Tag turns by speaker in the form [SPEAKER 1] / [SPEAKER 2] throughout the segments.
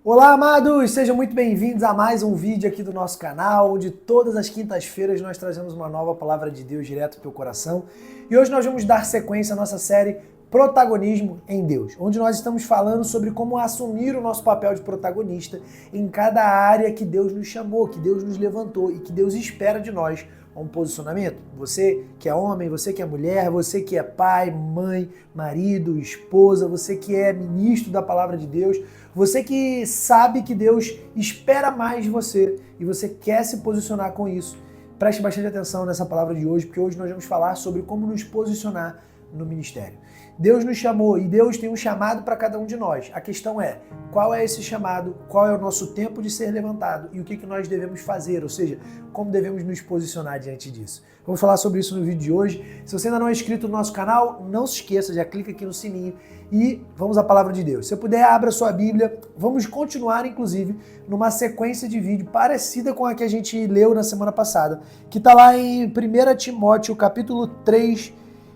[SPEAKER 1] Olá, amados! Sejam muito bem-vindos a mais um vídeo aqui do nosso canal, onde todas as quintas-feiras nós trazemos uma nova palavra de Deus direto para o teu coração. E hoje nós vamos dar sequência à nossa série Protagonismo em Deus, onde nós estamos falando sobre como assumir o nosso papel de protagonista em cada área que Deus nos chamou, que Deus nos levantou e que Deus espera de nós um posicionamento. Você que é homem, você que é mulher, você que é pai, mãe, marido, esposa, você que é ministro da palavra de Deus, você que sabe que Deus espera mais de você e você quer se posicionar com isso. Preste bastante atenção nessa palavra de hoje, porque hoje nós vamos falar sobre como nos posicionar no ministério. Deus nos chamou e Deus tem um chamado para cada um de nós. A questão é, qual é esse chamado, qual é o nosso tempo de ser levantado e o que nós devemos fazer, ou seja, como devemos nos posicionar diante disso. Vamos falar sobre isso no vídeo de hoje. Se você ainda não é inscrito no nosso canal, não se esqueça, já clica aqui no sininho e vamos à palavra de Deus. Se você puder, abra sua Bíblia. Vamos continuar, inclusive, numa sequência de vídeo parecida com a que a gente leu na semana passada, que está lá em 1 Timóteo, capítulo 3,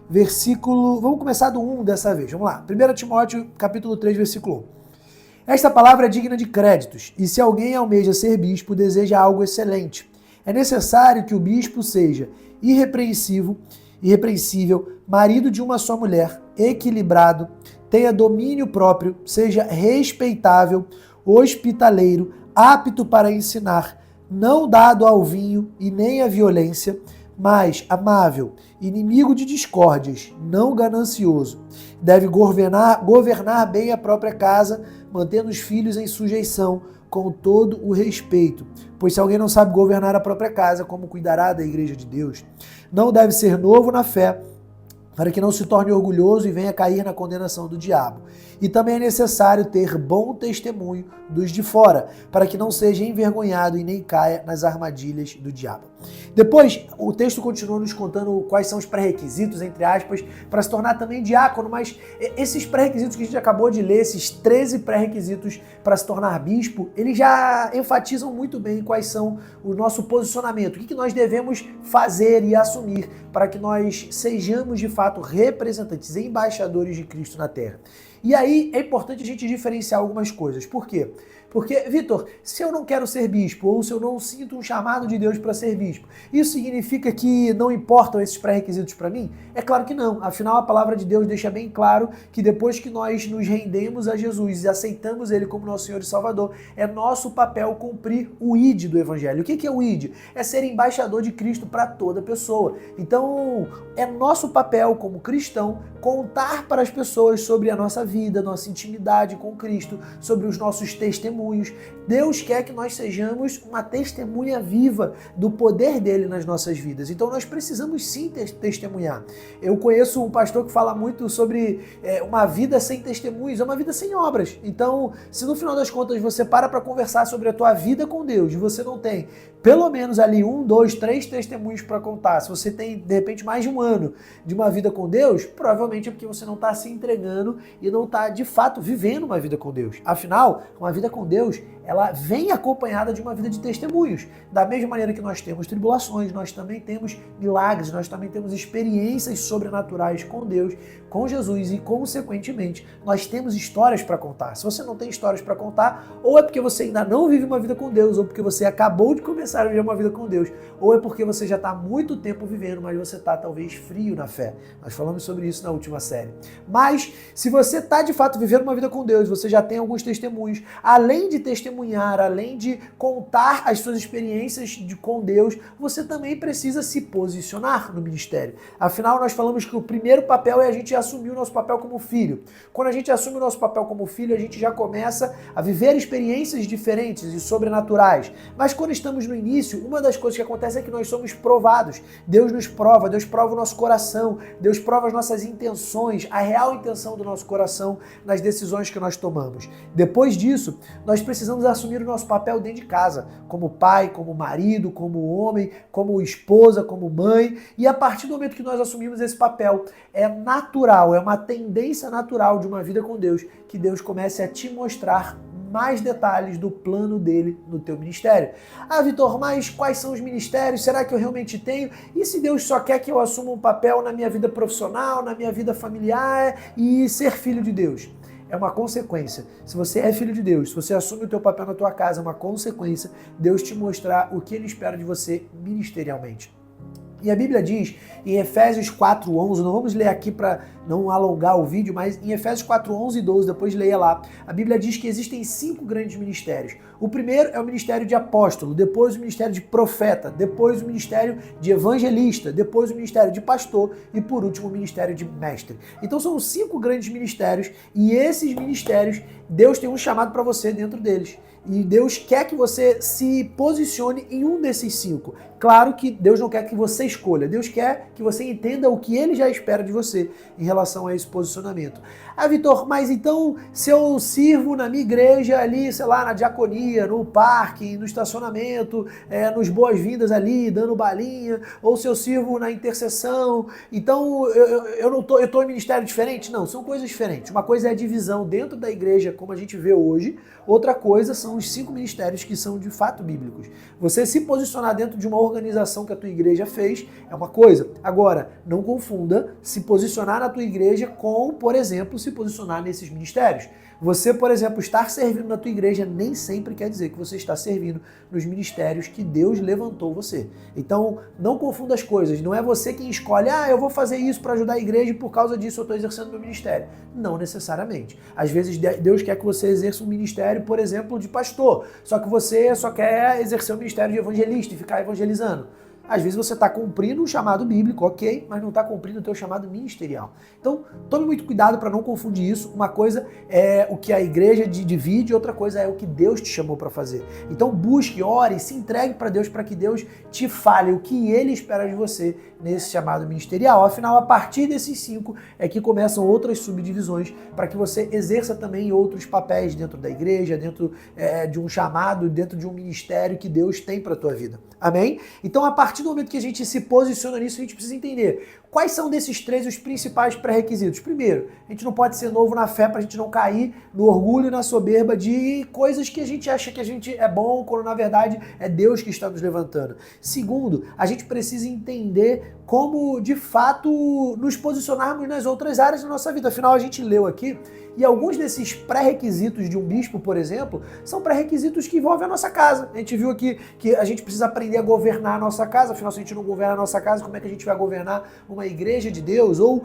[SPEAKER 1] versículo... Vamos começar do 1 dessa vez, vamos lá. 1 Timóteo, capítulo 3, versículo 1. Esta palavra é digna de créditos, e se alguém almeja ser bispo, deseja algo excelente. É necessário que o bispo seja irrepreensível, marido de uma só mulher, equilibrado, tenha domínio próprio, seja respeitável, hospitaleiro, apto para ensinar, não dado ao vinho e nem à violência, mas amável, inimigo de discórdias, não ganancioso. Deve governar bem a própria casa, mantendo os filhos em sujeição, com todo o respeito. Pois se alguém não sabe governar a própria casa, como cuidará da igreja de Deus? Não deve ser novo na fé, para que não se torne orgulhoso e venha cair na condenação do diabo. E também é necessário ter bom testemunho dos de fora, para que não seja envergonhado e nem caia nas armadilhas do diabo. Depois, o texto continua nos contando quais são os pré-requisitos, entre aspas, para se tornar também diácono, mas esses pré-requisitos que a gente acabou de ler, esses 13 pré-requisitos para se tornar bispo, eles já enfatizam muito bem quais são o nosso posicionamento, o que nós devemos fazer e assumir para que nós sejamos de fato representantes, embaixadores de Cristo na Terra. E aí é importante a gente diferenciar algumas coisas. Por quê? Porque, Vitor, se eu não quero ser bispo ou se eu não sinto um chamado de Deus para ser bispo, isso significa que não importam esses pré-requisitos para mim? É claro que não. Afinal, a palavra de Deus deixa bem claro que depois que nós nos rendemos a Jesus e aceitamos Ele como nosso Senhor e Salvador, é nosso papel cumprir o ID do Evangelho. O que é o ID? É ser embaixador de Cristo para toda pessoa. Então, é nosso papel como cristão contar para as pessoas sobre a nossa vida, nossa intimidade com Cristo, sobre os nossos testemunhos. Deus quer que nós sejamos uma testemunha viva do poder dele nas nossas vidas. Então nós precisamos sim testemunhar. Eu conheço um pastor que fala muito sobre uma vida sem testemunhos, é uma vida sem obras. Então, se no final das contas você para conversar sobre a tua vida com Deus e você não tem pelo menos ali 1, 2, 3 testemunhos para contar, se você tem de repente mais de um ano de uma vida com Deus, provavelmente é porque você não está se entregando e não está de fato vivendo uma vida com Deus. Afinal, uma vida com Deus, ela vem acompanhada de uma vida de testemunhos. Da mesma maneira que nós temos tribulações, nós também temos milagres, nós também temos experiências sobrenaturais com Deus, com Jesus e, consequentemente, nós temos histórias para contar. Se você não tem histórias para contar, ou é porque você ainda não vive uma vida com Deus, ou porque você acabou de começar a viver uma vida com Deus, ou é porque você já está há muito tempo vivendo, mas você está talvez frio na fé. Nós falamos sobre isso na última série. Mas, se você está de fato vivendo uma vida com Deus, você já tem alguns testemunhos, além de testemunhar, além de contar as suas experiências com Deus, você também precisa se posicionar no ministério. Afinal, nós falamos que o primeiro papel é a gente assumir o nosso papel como filho. Quando a gente assume o nosso papel como filho, a gente já começa a viver experiências diferentes e sobrenaturais. Mas quando estamos no início, uma das coisas que acontece é que nós somos provados. Deus nos prova, Deus prova o nosso coração, Deus prova as nossas intenções, a real intenção do nosso coração nas decisões que nós tomamos. Depois disso, nós precisamos assumir o nosso papel dentro de casa, como pai, como marido, como homem, como esposa, como mãe. E a partir do momento que nós assumimos esse papel, é natural, é uma tendência natural de uma vida com Deus, que Deus comece a te mostrar mais detalhes do plano dele no teu ministério. Ah, Vitor, mas quais são os ministérios? Será que eu realmente tenho? E se Deus só quer que eu assuma um papel na minha vida profissional, na minha vida familiar e ser filho de Deus? é uma consequência. Se você é filho de Deus, se você assume o teu papel na tua casa, é uma consequência Deus te mostrar o que Ele espera de você ministerialmente. E a Bíblia diz em Efésios 4:11, não vamos ler aqui para não alongar o vídeo, mas em Efésios 4:11 e 12, depois leia lá, a Bíblia diz que existem 5 grandes ministérios. O primeiro é o ministério de apóstolo, depois o ministério de profeta, depois o ministério de evangelista, depois o ministério de pastor e por último o ministério de mestre. Então são 5 grandes ministérios e esses ministérios, Deus tem um chamado para você dentro deles. E Deus quer que você se posicione em um desses 5. Claro que Deus não quer que você escolha, Deus quer que você entenda o que Ele já espera de você em relação a esse posicionamento. Ah, Vitor, mas então se eu sirvo na minha igreja ali, sei lá, na diaconia, no parque, no estacionamento, nos boas-vindas ali, dando balinha, ou se eu sirvo na intercessão, então eu tô em ministério diferente? Não, são coisas diferentes. Uma coisa é a divisão dentro da igreja, como a gente vê hoje, outra coisa são os 5 ministérios que são de fato bíblicos. Você se posicionar dentro de uma organização que a tua igreja fez é uma coisa. Agora, não confunda se posicionar na tua igreja com, por exemplo, se posicionar nesses ministérios. Você, por exemplo, estar servindo na tua igreja nem sempre quer dizer que você está servindo nos ministérios que Deus levantou você. Então, não confunda as coisas. Não é você quem escolhe, eu vou fazer isso para ajudar a igreja e por causa disso eu estou exercendo meu ministério. Não necessariamente. Às vezes Deus quer que você exerça um ministério, por exemplo, de pastor. Só que você só quer exercer o ministério de evangelista e ficar evangelizando. Às vezes você está cumprindo um chamado bíblico, ok, mas não está cumprindo o teu chamado ministerial. Então, tome muito cuidado para não confundir isso. Uma coisa é o que a igreja divide, outra coisa é o que Deus te chamou para fazer. Então, busque, ore, se entregue para Deus para que Deus te fale o que Ele espera de você nesse chamado ministerial. Afinal, a partir desses 5 é que começam outras subdivisões para que você exerça também outros papéis dentro da igreja, dentro de um chamado, dentro de um ministério que Deus tem para a tua vida. Amém? Então, a partir do momento que a gente se posiciona nisso, a gente precisa entender quais são desses 3 os principais pré-requisitos. Primeiro, a gente não pode ser novo na fé para a gente não cair no orgulho e na soberba de coisas que a gente acha que a gente é bom, quando na verdade é Deus que está nos levantando. Segundo, a gente precisa entender como, de fato, nos posicionarmos nas outras áreas da nossa vida. Afinal, a gente leu aqui e alguns desses pré-requisitos de um bispo, por exemplo, são pré-requisitos que envolvem a nossa casa. A gente viu aqui que a gente precisa aprender a governar a nossa casa. Afinal, se a gente não governa a nossa casa, como é que a gente vai governar uma igreja de Deus? Ou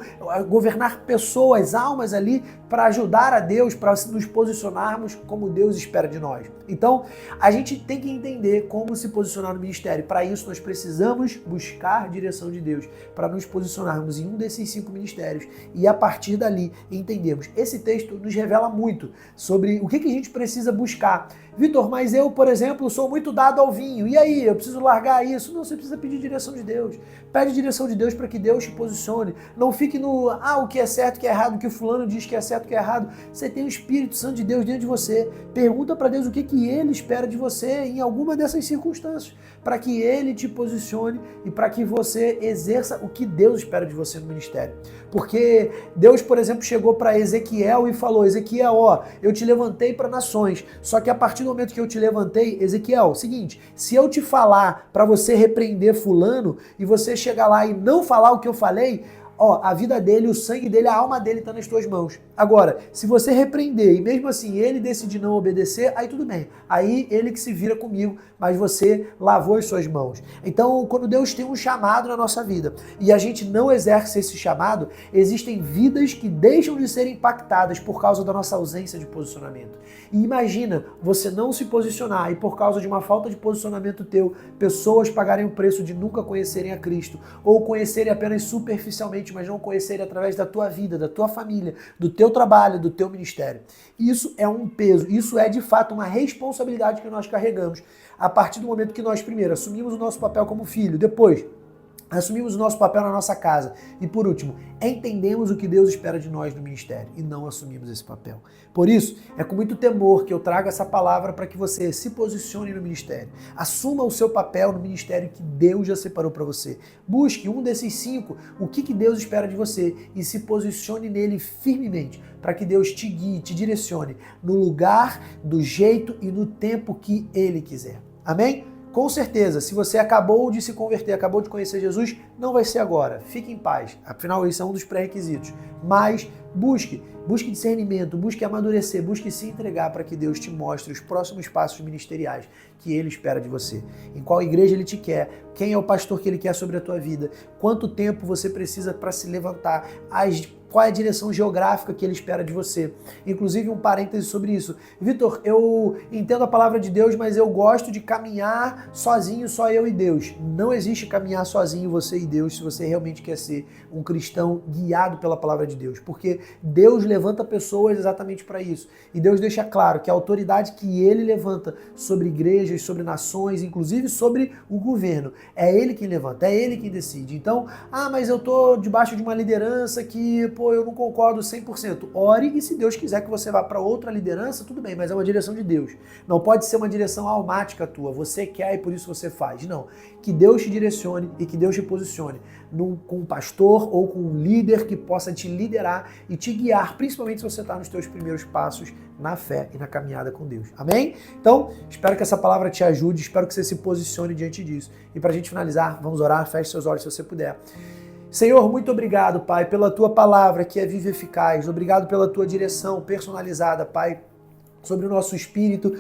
[SPEAKER 1] governar pessoas, almas ali, para ajudar a Deus, para nos posicionarmos como Deus espera de nós. Então, a gente tem que entender como se posicionar no ministério. Para isso, nós precisamos buscar a direção de Deus, para nos posicionarmos em um desses 5 ministérios e, a partir dali, entendermos. Esse texto nos revela muito sobre o que a gente precisa buscar. Vitor, mas eu, por exemplo, sou muito dado ao vinho. E aí, eu preciso largar isso? Não, você precisa pedir direção de Deus. Pede direção de Deus para que Deus te posicione. Não fique no, o que é certo, o que é errado, o que o fulano diz que é certo, o que é errado. Você tem o Espírito Santo de Deus dentro de você. Pergunta para Deus o que Ele espera de você em alguma dessas circunstâncias, para que Ele te posicione e para que você exerça o que Deus espera de você no ministério. Porque Deus, por exemplo, chegou para Ezequiel e falou, Ezequiel, eu te levantei para nações, só que a partir do momento que eu te levantei, Ezequiel, seguinte, se eu te falar para você repreender fulano e você chegar lá e não falar o que eu falei, a vida dele, o sangue dele, a alma dele está nas tuas mãos. Agora, se você repreender e mesmo assim ele decidir não obedecer, aí tudo bem. Aí ele que se vira comigo, mas você lavou as suas mãos. Então, quando Deus tem um chamado na nossa vida e a gente não exerce esse chamado, existem vidas que deixam de ser impactadas por causa da nossa ausência de posicionamento. E imagina você não se posicionar e por causa de uma falta de posicionamento teu, pessoas pagarem o preço de nunca conhecerem a Cristo ou conhecerem apenas superficialmente, mas não conhecerem através da tua vida, da tua família, do teu trabalho, do teu ministério. Isso é um peso, isso é de fato uma responsabilidade que nós carregamos a partir do momento que nós primeiro assumimos o nosso papel como filho, depois assumimos o nosso papel na nossa casa e, por último, entendemos o que Deus espera de nós no ministério e não assumimos esse papel. Por isso, é com muito temor que eu trago essa palavra para que você se posicione no ministério. Assuma o seu papel no ministério que Deus já separou para você. Busque um desses 5, o que Deus espera de você e se posicione nele firmemente para que Deus te guie, te direcione no lugar, do jeito e no tempo que Ele quiser. Amém? Com certeza, se você acabou de se converter, acabou de conhecer Jesus, não vai ser agora. Fique em paz. Afinal, esse é um dos pré-requisitos. Mas Busque discernimento, busque amadurecer, busque se entregar para que Deus te mostre os próximos passos ministeriais que Ele espera de você. Em qual igreja Ele te quer, quem é o pastor que Ele quer sobre a tua vida, quanto tempo você precisa para se levantar, qual é a direção geográfica que Ele espera de você. Inclusive, um parêntese sobre isso. Vitor, eu entendo a palavra de Deus, mas eu gosto de caminhar sozinho, só eu e Deus. Não existe caminhar sozinho, você e Deus, se você realmente quer ser um cristão guiado pela palavra de Deus. Porque Deus levanta pessoas exatamente para isso. E Deus deixa claro que a autoridade que Ele levanta sobre igrejas, sobre nações, inclusive sobre o governo, é Ele quem levanta, é Ele quem decide. Então, mas eu estou debaixo de uma liderança que, eu não concordo 100%. Ore e se Deus quiser que você vá para outra liderança, tudo bem, mas é uma direção de Deus. Não pode ser uma direção almática tua, você quer e por isso você faz. Não. Que Deus te direcione e que Deus te posicione com um pastor ou com um líder que possa te liderar e te guiar, principalmente se você está nos teus primeiros passos na fé e na caminhada com Deus. Amém? Então, espero que essa palavra te ajude, espero que você se posicione diante disso. E para a gente finalizar, vamos orar, feche seus olhos se você puder. Senhor, muito obrigado, Pai, pela Tua palavra que é viva e eficaz. Obrigado pela Tua direção personalizada, Pai, sobre o nosso espírito,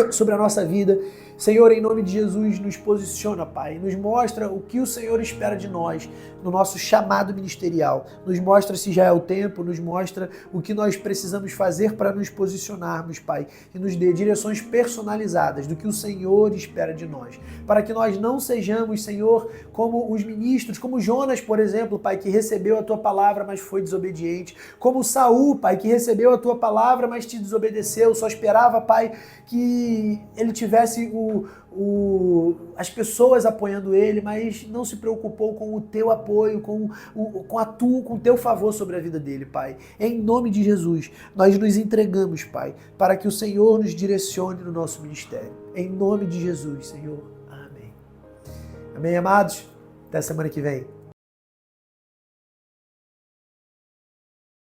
[SPEAKER 1] sobre a nossa vida. Senhor, em nome de Jesus, nos posiciona, Pai, nos mostra o que o Senhor espera de nós no nosso chamado ministerial, nos mostra se já é o tempo, nos mostra o que nós precisamos fazer para nos posicionarmos, Pai, e nos dê direções personalizadas do que o Senhor espera de nós, para que nós não sejamos, Senhor, como os ministros, como Jonas, por exemplo, Pai, que recebeu a Tua palavra, mas foi desobediente, como Saul, Pai, que recebeu a Tua palavra, mas te desobedeceu, só esperava, Pai, que ele tivesse as pessoas apoiando ele, mas não se preocupou com o teu apoio, com o teu favor sobre a vida dele, Pai. Em nome de Jesus, nós nos entregamos, Pai, para que o Senhor nos direcione no nosso ministério. Em nome de Jesus, Senhor. Amém. Amém, amados? Até semana que vem.